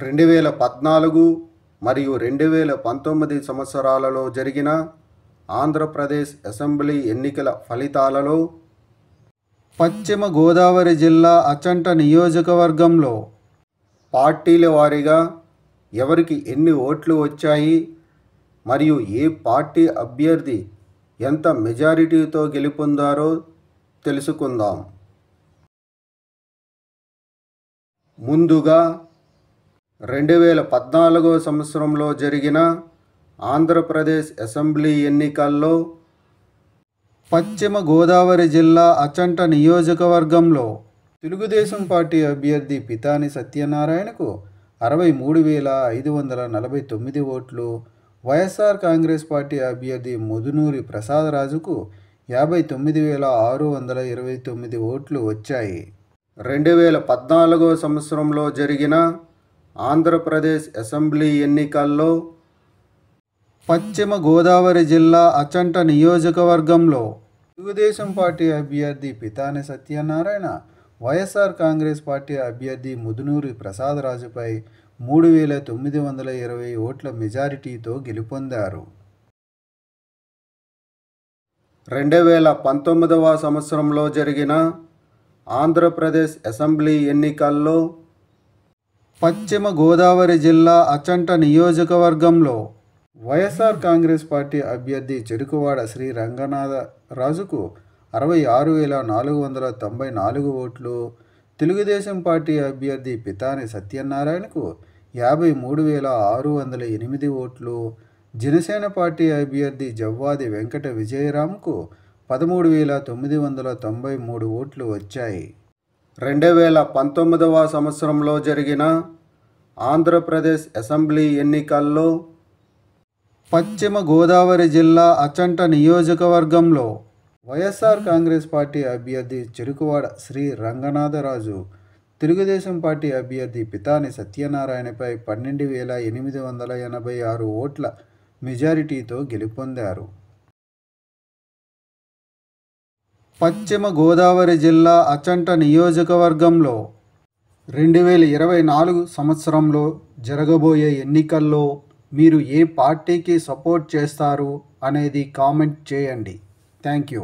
2014 మరియు 2019 సంవత్సరాలలో జరిగిన ఆంధ్రప్రదేశ్ అసెంబ్లీ ఎన్నికల ఫలితాలలో పశ్చిమ గోదావరి జిల్లా అచంట నియోజకవర్గంలో పార్టీల వారీగా ఎవరికి ఎన్ని ఓట్లు వచ్చాయి మరియు ఏ పార్టీ అభ్యర్థి ఎంత మెజారిటీతో గెలుపొందారో తెలుసుకుందాం. ముందుగా 2014 సంవత్సరంలో జరిగిన ఆంధ్రప్రదేశ్ అసెంబ్లీ ఎన్నికల్లో పశ్చిమ గోదావరి జిల్లా అచంట నియోజకవర్గంలో తెలుగుదేశం పార్టీ అభ్యర్థి పితాని సత్యనారాయణకు 63,549 ఓట్లు, వైఎస్ఆర్ కాంగ్రెస్ పార్టీ అభ్యర్థి ముదునూరి ప్రసాదరాజుకు 59,629 ఓట్లు వచ్చాయి. 2014 సంవత్సరంలో జరిగిన ఆంధ్రప్రదేశ్ అసెంబ్లీ ఎన్నికల్లో పశ్చిమ గోదావరి జిల్లా అచంట నియోజకవర్గంలో తెలుగుదేశం పార్టీ అభ్యర్థి పితాని సత్యనారాయణ వైఎస్ఆర్ కాంగ్రెస్ పార్టీ అభ్యర్థి ముదునూరి ప్రసాదరాజుపై 3,920 ఓట్ల మెజారిటీతో గెలుపొందారు. 2019 సంవత్సరంలో జరిగిన ఆంధ్రప్రదేశ్ అసెంబ్లీ ఎన్నికల్లో పశ్చిమ గోదావరి జిల్లా అచంట నియోజకవర్గంలో వైఎస్ఆర్ కాంగ్రెస్ పార్టీ అభ్యర్థి చెరుకువాడ శ్రీ రంగనాథరాజుకు 66,494 ఓట్లు, తెలుగుదేశం పార్టీ అభ్యర్థి పితాని సత్యనారాయణకు 53,608 ఓట్లు, జనసేన పార్టీ అభ్యర్థి జవ్వాది వెంకట విజయరామ్కు 13,993 ఓట్లు వచ్చాయి. 2019 సంవత్సరంలో జరిగిన ఆంధ్రప్రదేశ్ అసెంబ్లీ ఎన్నికల్లో పశ్చిమ గోదావరి జిల్లా అచంట నియోజకవర్గంలో వైఎస్ఆర్ కాంగ్రెస్ పార్టీ అభ్యర్థి చెరుకువాడ శ్రీ రంగనాథరాజు తెలుగుదేశం పార్టీ అభ్యర్థి పితాని సత్యనారాయణపై 12,886 ఓట్ల మెజారిటీతో గెలుపొందారు. పశ్చిమ గోదావరి జిల్లా అచంట నియోజకవర్గంలో 2024 సంవత్సరంలో జరగబోయే ఎన్నికల్లో మీరు ఏ పార్టీకి సపోర్ట్ చేస్తారు అనేది కామెంట్ చేయండి. Thank you.